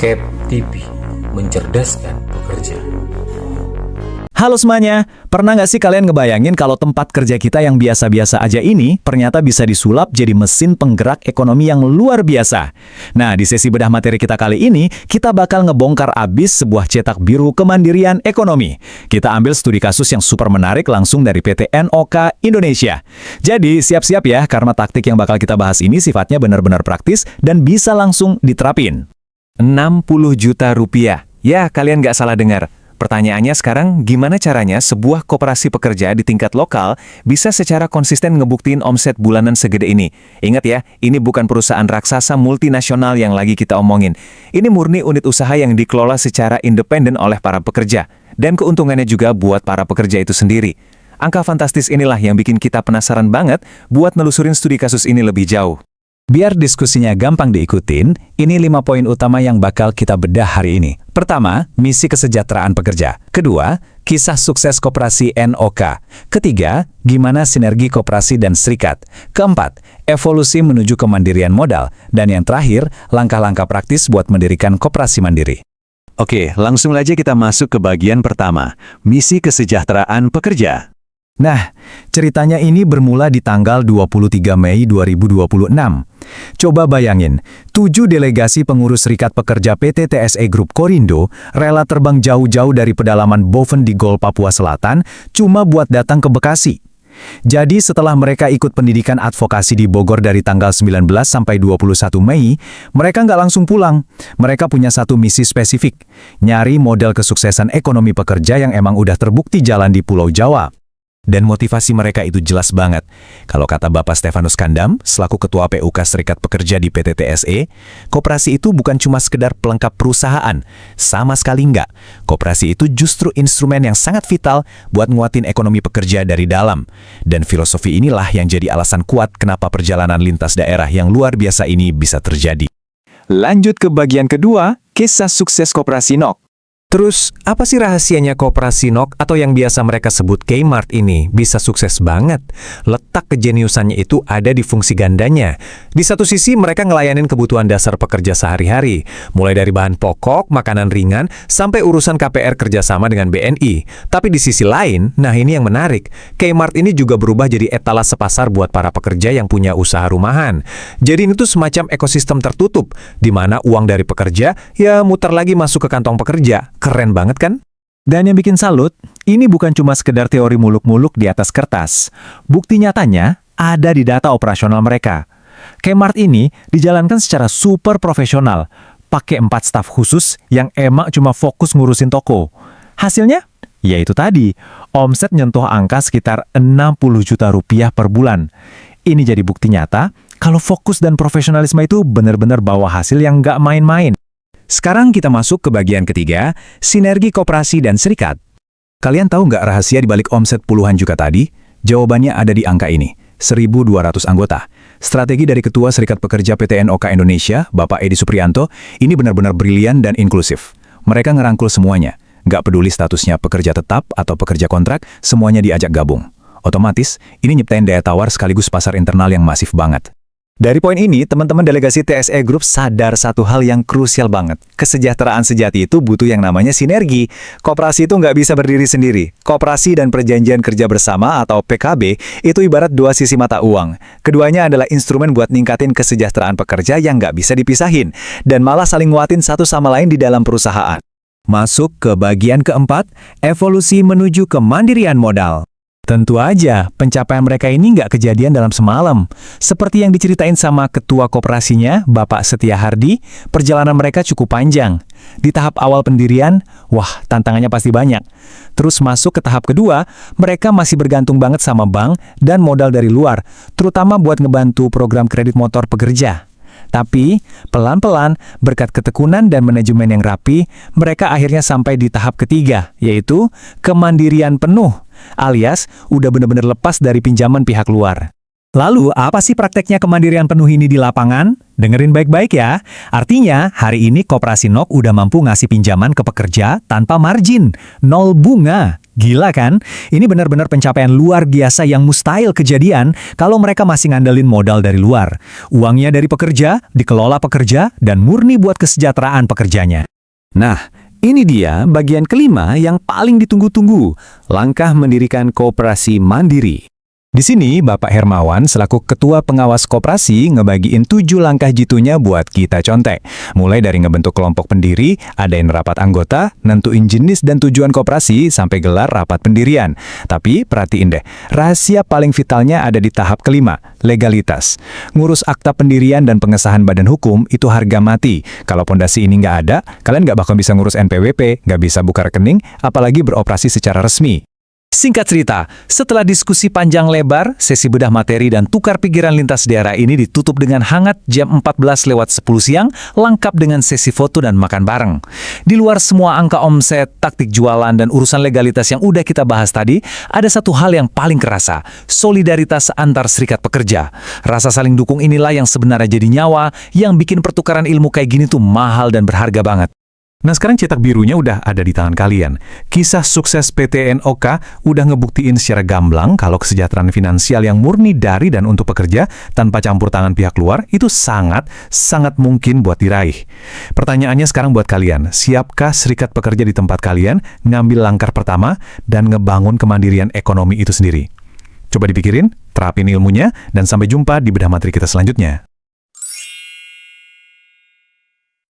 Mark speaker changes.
Speaker 1: Cap TV, mencerdaskan pekerja.
Speaker 2: Halo semuanya, pernah nggak sih kalian ngebayangin kalau tempat kerja kita yang biasa-biasa aja ini ternyata bisa disulap jadi mesin penggerak ekonomi yang luar biasa? Nah, di sesi bedah materi kita kali ini, kita bakal ngebongkar abis sebuah cetak biru kemandirian ekonomi. Kita ambil studi kasus yang super menarik langsung dari PT NOK Indonesia. Jadi, siap-siap ya, karena taktik yang bakal kita bahas ini sifatnya benar-benar praktis dan bisa langsung diterapin. 60 juta rupiah. Ya, kalian nggak salah dengar. Pertanyaannya sekarang, gimana caranya sebuah koperasi pekerja di tingkat lokal bisa secara konsisten ngebuktiin omset bulanan segede ini? Ingat ya, ini bukan perusahaan raksasa multinasional yang lagi kita omongin. Ini murni unit usaha yang dikelola secara independen oleh para pekerja. Dan keuntungannya juga buat para pekerja itu sendiri. Angka fantastis inilah yang bikin kita penasaran banget buat nelusurin studi kasus ini lebih jauh. Biar diskusinya gampang diikutin, ini 5 poin utama yang bakal kita bedah hari ini. Pertama, misi kesejahteraan pekerja. Kedua, kisah sukses koperasi NOK. Ketiga, gimana sinergi koperasi dan serikat. Keempat, evolusi menuju kemandirian modal. Dan yang terakhir, langkah-langkah praktis buat mendirikan koperasi mandiri. Oke, langsung aja kita masuk ke bagian pertama, misi kesejahteraan pekerja. Nah, ceritanya ini bermula di tanggal 23 Mei 2026. Coba bayangin, 7 delegasi pengurus Serikat Pekerja PT TSE Group Korindo rela terbang jauh-jauh dari pedalaman Boven di Gol, Papua Selatan, cuma buat datang ke Bekasi. Jadi setelah mereka ikut pendidikan advokasi di Bogor dari tanggal 19 sampai 21 Mei, mereka nggak langsung pulang. Mereka punya satu misi spesifik, nyari model kesuksesan ekonomi pekerja yang emang udah terbukti jalan di Pulau Jawa. Dan motivasi mereka itu jelas banget. Kalau kata Bapak Stefanus Kandam, selaku Ketua PUK Serikat Pekerja di PT TSE, koperasi itu bukan cuma sekedar pelengkap perusahaan. Sama sekali enggak. Koperasi itu justru instrumen yang sangat vital buat nguatin ekonomi pekerja dari dalam. Dan filosofi inilah yang jadi alasan kuat kenapa perjalanan lintas daerah yang luar biasa ini bisa terjadi. Lanjut ke bagian kedua, kisah sukses koperasi NOK. Terus, apa sih rahasianya koperasi NOK atau yang biasa mereka sebut Kmart ini bisa sukses banget? Letak kejeniusannya itu ada di fungsi gandanya. Di satu sisi mereka ngelayanin kebutuhan dasar pekerja sehari-hari, mulai dari bahan pokok, makanan ringan, sampai urusan KPR kerjasama dengan BNI. Tapi di sisi lain, nah ini yang menarik, Kmart ini juga berubah jadi etalase pasar buat para pekerja yang punya usaha rumahan. Jadi ini tuh semacam ekosistem tertutup, di mana uang dari pekerja ya muter lagi masuk ke kantong pekerja. Keren banget kan? Dan yang bikin salut, ini bukan cuma sekedar teori muluk-muluk di atas kertas. Bukti nyatanya ada di data operasional mereka. Kmart ini dijalankan secara super profesional, pakai 4 staf khusus yang emang cuma fokus ngurusin toko. Hasilnya? Ya itu tadi, omset nyentuh angka sekitar 60 juta rupiah per bulan. Ini jadi bukti nyata kalau fokus dan profesionalisme itu benar-benar bawa hasil yang nggak main-main. Sekarang kita masuk ke bagian ketiga, sinergi koperasi dan serikat. Kalian tahu nggak rahasia di balik omset puluhan juta tadi? Jawabannya ada di angka ini, 1.200 anggota. Strategi dari Ketua Serikat Pekerja PT NOK Indonesia, Bapak Edi Supriyanto, ini benar-benar brilian dan inklusif. Mereka ngerangkul semuanya. Nggak peduli statusnya pekerja tetap atau pekerja kontrak, semuanya diajak gabung. Otomatis, ini nyiptain daya tawar sekaligus pasar internal yang masif banget. Dari poin ini, teman-teman delegasi TSE Group sadar satu hal yang krusial banget. Kesejahteraan sejati itu butuh yang namanya sinergi. Koperasi itu nggak bisa berdiri sendiri. Koperasi dan perjanjian kerja bersama atau PKB itu ibarat dua sisi mata uang. Keduanya adalah instrumen buat ningkatin kesejahteraan pekerja yang nggak bisa dipisahin. Dan malah saling nguatin satu sama lain di dalam perusahaan. Masuk ke bagian keempat, evolusi menuju kemandirian modal. Tentu aja, pencapaian mereka ini nggak kejadian dalam semalam. Seperti yang diceritain sama ketua koperasinya, Bapak Setia Hardi, perjalanan mereka cukup panjang. Di tahap awal pendirian, wah tantangannya pasti banyak. Terus masuk ke tahap kedua, mereka masih bergantung banget sama bank dan modal dari luar, terutama buat ngebantu program kredit motor pekerja. Tapi, pelan-pelan, berkat ketekunan dan manajemen yang rapi, mereka akhirnya sampai di tahap ketiga, yaitu kemandirian penuh, alias udah benar-benar lepas dari pinjaman pihak luar. Lalu, apa sih prakteknya kemandirian penuh ini di lapangan? Dengerin baik-baik ya. Artinya, hari ini Koperasi NOK udah mampu ngasih pinjaman ke pekerja tanpa margin, 0 bunga. Gila kan? Ini benar-benar pencapaian luar biasa yang mustahil kejadian kalau mereka masih ngandelin modal dari luar. Uangnya dari pekerja, dikelola pekerja, dan murni buat kesejahteraan pekerjanya. Nah, ini dia bagian kelima yang paling ditunggu-tunggu, langkah mendirikan koperasi mandiri. Di sini, Bapak Hermawan selaku Ketua Pengawas Koperasi ngebagiin 7 langkah jitunya buat kita contek. Mulai dari ngebentuk kelompok pendiri, adain rapat anggota, nentuin jenis dan tujuan koperasi, sampai gelar rapat pendirian. Tapi perhatiin deh, rahasia paling vitalnya ada di tahap kelima, legalitas. Ngurus akta pendirian dan pengesahan badan hukum itu harga mati. Kalau pondasi ini nggak ada, kalian nggak bakal bisa ngurus NPWP, nggak bisa buka rekening, apalagi beroperasi secara resmi. Singkat cerita, setelah diskusi panjang lebar, sesi bedah materi dan tukar pikiran lintas daerah ini ditutup dengan hangat jam 14:10 siang, lengkap dengan sesi foto dan makan bareng. Di luar semua angka omset, taktik jualan, dan urusan legalitas yang udah kita bahas tadi, ada satu hal yang paling kerasa, solidaritas antar serikat pekerja. Rasa saling dukung inilah yang sebenarnya jadi nyawa, yang bikin pertukaran ilmu kayak gini tuh mahal dan berharga banget. Nah, sekarang cetak birunya udah ada di tangan kalian. Kisah sukses PT NOK udah ngebuktiin secara gamblang kalau kesejahteraan finansial yang murni dari dan untuk pekerja tanpa campur tangan pihak luar itu sangat mungkin buat diraih. Pertanyaannya sekarang buat kalian, siapkah serikat pekerja di tempat kalian ngambil langkah pertama dan ngebangun kemandirian ekonomi itu sendiri? Coba dipikirin, terapin ilmunya, dan sampai jumpa di bedah materi kita selanjutnya.